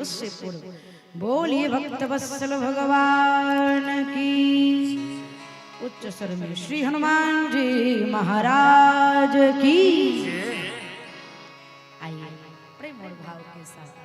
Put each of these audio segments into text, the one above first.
उससे पूर्व बोलिए भक्त वत्सल भगवान की उच्च स्वर में श्री हनुमान जी महाराज की। आइए प्रेम और भाव के साथ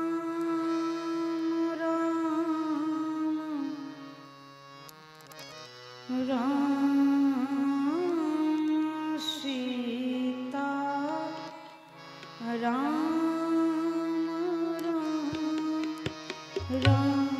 सीताराम राम राम सीता राम राम राम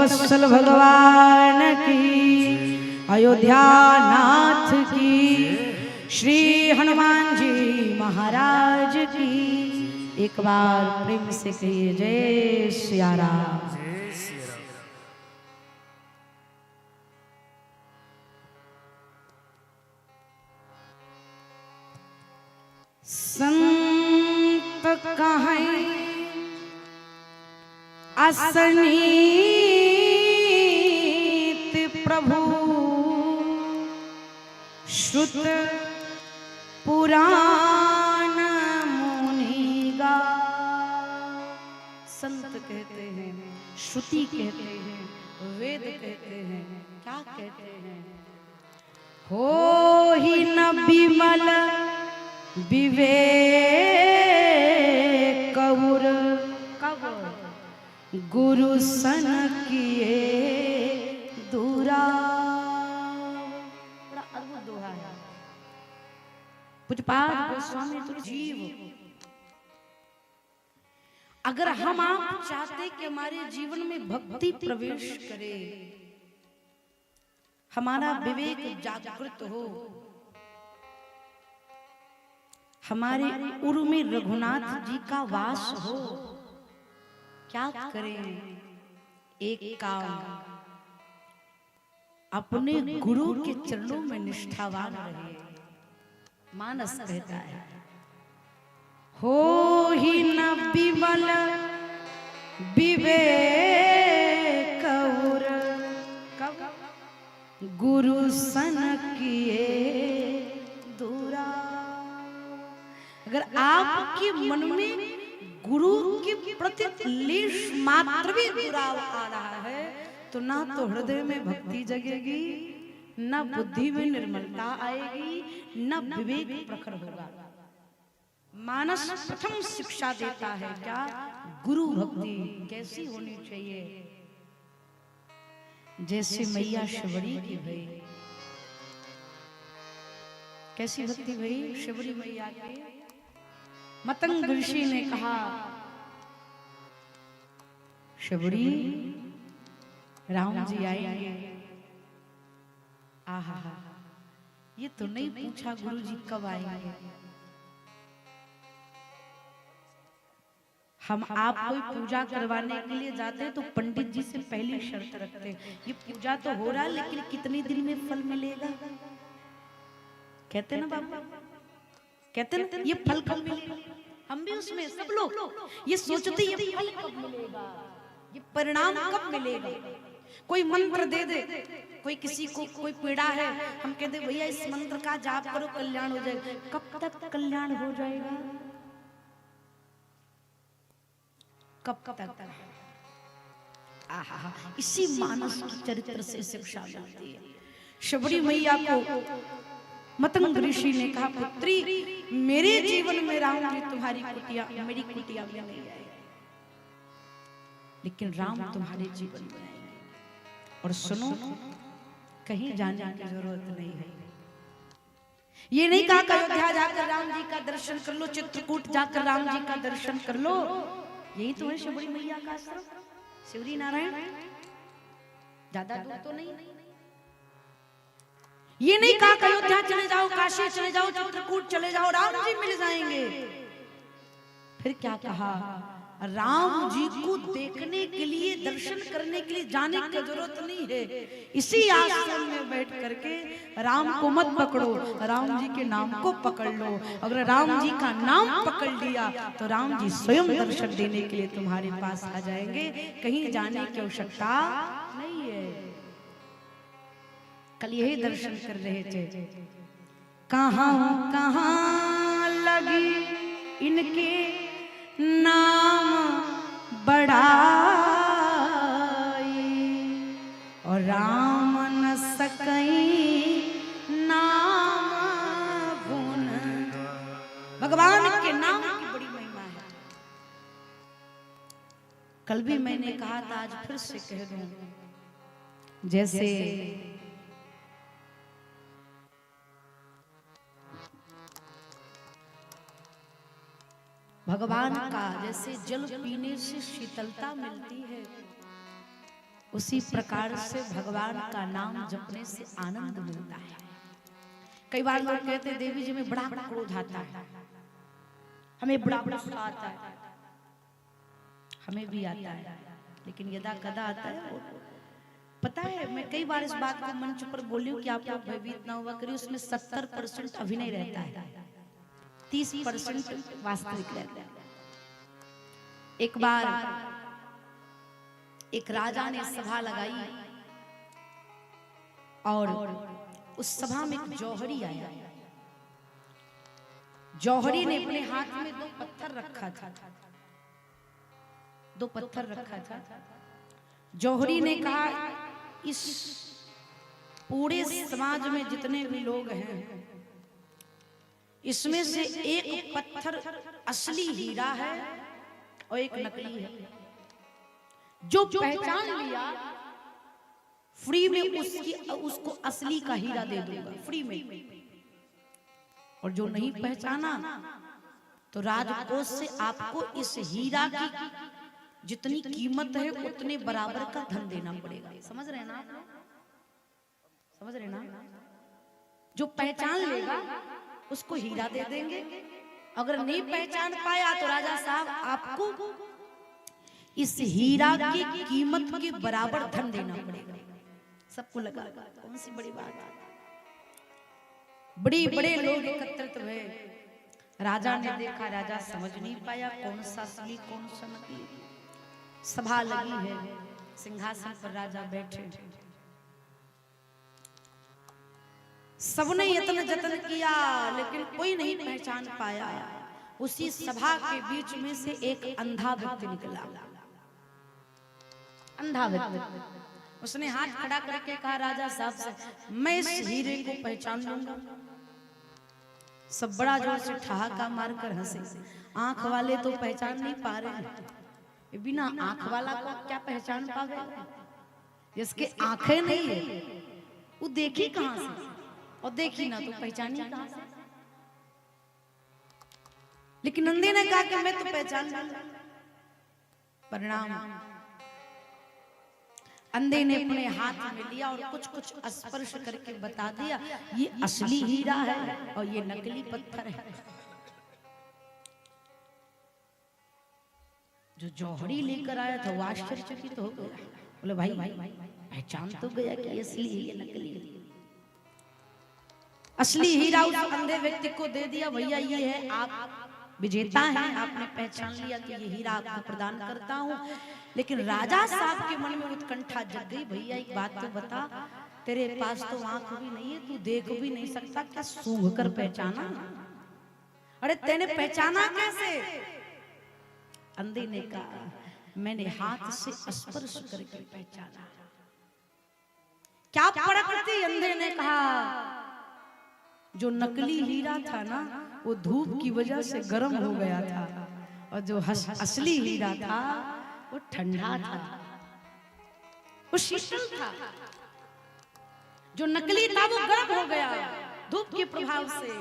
भक्तवत्सल भगवान की, अयोध्या नाथ की, श्री हनुमान जी महाराज की। एक बार प्रेम से कहिए जय सिया राम। संत कहें असनीत प्रभु, श्रुत पुराण मुनि गा। संत कहते हैं, श्रुति कहते हैं, वेद कहते हैं, क्या कहते हैं? हो ही न विमल विवेक कबूर, गुरु सन किए दूरा। बड़ा अद्भुत दोहा है। पूज्यपाद गोस्वामी तुलसीजीव, अगर हम आप चाहते कि हमारे जीवन में भक्ति प्रवेश करे, हमारा विवेक जागृत हो, हमारे उर में रघुनाथ जी का वास हो, क्या करें? एक काम, अपने गुरु के चरणों में निष्ठावान रहे। मानस कहता है, हो ही न विमल विवेक और गुरु सन किए दूरा। अगर आपके मन में गुरु के प्रति लेश मात्र भी दुराव आ रहा है, तो ना तो हृदय में भक्ति जगेगी, न बुद्धि में निर्मलता आएगी, न विवेक प्रखर होगा। मानस प्रथम शिक्षा देता है क्या? गुरु भक्ति कैसी होनी चाहिए? जैसे मैया शबरी की भई। कैसी भक्ति भई शबरी मैया की? मतंग ऋषि ने कहा, शबरी राम जी आएंगे। आहा, ये तो नहीं पूछा गुरु जी कब आएंगे। हम आप कोई पूजा करवाने के लिए जाते हैं तो पंडित जी से पहली शर्त रखते हैं, ये पूजा तो हो रहा है लेकिन कितने दिन में फल मिलेगा? कहते ना बाबा, कहते ना ये फल कब मिलेगा? हम भी उसमें सब लोग ये सोचते ये फल कब मिलेगा, ये परिणाम कब मिलेगा। कोई मंत्र दे दे, कोई किसी को कोई पीड़ा है, हम कहते भैया इस मंत्र का जाप करो कल्याण हो जाएगा। कब तक कल्याण हो जाएगा? कब तक? आहा, इसी मानस की चरित्र से शिक्षा मिलती है। शबरी मैया को मतंग ऋषि ने कहा, पुत्री मेरे जीवन में राम जी तुम्हारी कुटिया, मेरी कुटिया में नहीं आए, लेकिन राम तुम्हारे जीवन में आएंगे। और सुनो, कहीं जाने की जरूरत नहीं है। ये नहीं कहा अयोध्या जाकर राम जी का दर्शन कर लो, चित्रकूट जाकर राम जी का दर्शन कर लो। यही तो है शबरी मैया का आश्रम, शिवरी नारायण, ज्यादा दूर तो नहीं। ये नहीं कहा अयोध्या चले जाओ, काशी चले जाओ, चित्रकूट चले जाओ, राम जी मिल जाएंगे। फिर क्या कहा? राम जी को देखने के लिए, दर्शन करने के लिए जाने की जरूरत नहीं है। इसी आश्रम में बैठ करके राम को मत पकड़ो, राम जी के नाम को पकड़ लो। अगर राम जी का नाम पकड़ लिया तो राम जी स्वयं दर्शन देने के लिए तुम्हारे पास आ जाएंगे। कहीं जाने की आवश्यकता नहीं है। कल यही दर्शन कर रहे थे। कहां कहां लगी इनके नाम बढ़ाई, और राम न सकई नाम गुण। भगवान के नाम की बड़ी महिमा है। कल भी मैंने कहा था, आज फिर से कह दूं। जैसे भगवान का जैसे जल पीने से शीतलता मिलती है, उसी प्रकार से भगवान का नाम जपने से आनंद मिलता है। कई बार लोग कहते हैं देवी जी में बड़ा क्रोध आता है, हमें बड़ा गुस्सा आता है, हमें भी आता है, लेकिन यदा कदा आता है। पता है मैं कई बार इस बात को मंच पर बोली हूँ कि आप लोग भयभीत ना हुआ करिए, उसमें 70% अभिनय रहता है, 30% वास्तविक रहता है। एक बार एक राजा ने सभा लगाई और उस सभा में एक जौहरी आया। जौहरी ने अपने हाथ में 2 पत्थर रखा था, 2 पत्थर रखा था। जौहरी ने कहा इस पूरे समाज में जितने भी लोग हैं इसमें से एक पत्थर असली हीरा है और एक नकली है। जो पहचान लिया फ्री में उसको असली का हीरा दे दूंगा फ्री में, और जो नहीं पहचाना तो राजकोष से आपको इस हीरा की जितनी कीमत है उतने बराबर का धन देना पड़ेगा। समझ रहे हैं ना? समझ रहे ना? जो पहचान लेगा उसको हीरा दे देंगे, अगर नहीं पहचान पाया तो राजा साहब आपको इस हीरा की कीमत के बराबर धन देना पड़ेगा। सबको लगा कौन सी बड़ी बात है। बड़े बड़े लोग एकत्रित हुए। राजा ने देखा, राजा समझ नहीं पाया कौन सा असली कौन सा नकली। सभा लगी है, सिंहासन पर राजा बैठे, सबने यत्न जतन किया लेकिन कोई नहीं पहचान पाया। उसी सभा के बीच में से एक अंधा व्यक्ति निकला। अंधा व्यक्ति, उसने हाथ खड़ा करके कहा राजा साहब से मैं इस हीरे को पहचान लूंगा। सब बड़ा जोर से ठहाका मारकर हंसे। आंख वाले तो पहचान नहीं पा रहे हैं, बिना आंख वाला को क्या पहचान पावेगा? जिसके आंखें नहीं है वो देखी कहां से, और देखी ना तो पहचानी कहां से? लेकिन नंदी ने कहा कि मैं तो पहचान लूंगा। परिणाम अंधे ने अपने हाथ में लिया और कुछ कुछ स्पर्श करके बता दिया ये असली हीरा है और ये नकली पत्थर है। जो जौहरी लेकर आया था वो आश्चर्यचकित हो गया। बोले भाई पहचान तो गया कि असली है ये नकली है। असली हीरा उस अंधे व्यक्ति को दे दिया, भैया ये है, आप विजेता हैं, आपने पहचान लिया तो ये हीरा आपको प्रदान करता हूँ। लेकिन राजा साहब के मन में उत्कंठा जग गई। भैया एक बात तो बता, तेरे पास तो आंख भी नहीं है, तू देख भी नहीं सकता, क्या सूंघ कर पहचाना? अरे तेने पहचाना कैसे? अंधे ने कहा मैंने हाथ से स्पर्श करके पहचाना। क्या फर्क थी? अंधे ने कहा जो नकली हीरा था ना वो धूप की वजह से गर्म हो गया था, और जो असली हीरा था वो ठंडा था, वो शीतल था। जो नकली था वो गर्म हो गया धूप के प्रभाव से,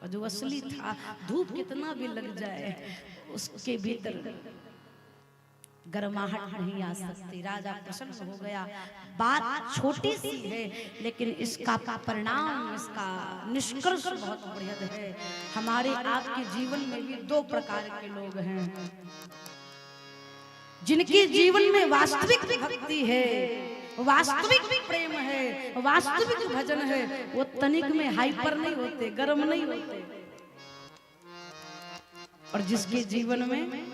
और जो असली था धूप कितना भी लग जाए उसके भीतर गर्माहट नहीं आ सकती। राजा प्रसन्न हो गया। बात छोटी सी है लेकिन इसका परिणाम, इसका निष्कर्ष बहुत बढ़िया है। हमारे आपके जीवन में भी 2 प्रकार के लोग हैं जिनके जीवन में वास्तविक भक्ति है, वास्तविक प्रेम है, वास्तविक भजन है। वो तनिक में हाइपर नहीं होते, गर्म नहीं होते। और जिसके जीवन में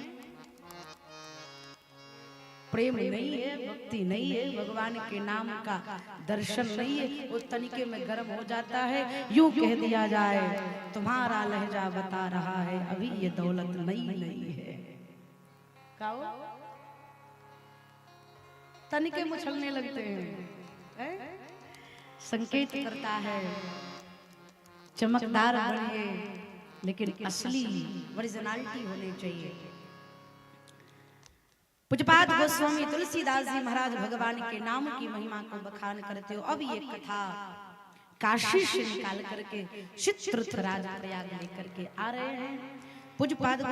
प्रेम नहीं है, भक्ति नहीं है, भगवान के नाम का दर्शन नहीं है, वो तनिके में गर्म हो जाता है। यूं कह दिया जाए तुम्हारा लहजा बता रहा है अभी ये दौलत नहीं है। कहो तनिके मुछलने लगते हैं, संकेत करता है चमकदार बनिए लेकिन असली ओरिजिनलिटी होनी चाहिए। पूज्यपाद गोस्वामी तुलसीदास जी महाराज भगवान के नाम की महिमा को बखान करते हो। अब ये कथा काशी से निकाल करके चित्रथ राज प्रयाग लेकर के आ रहे हैं। पूज्यपाद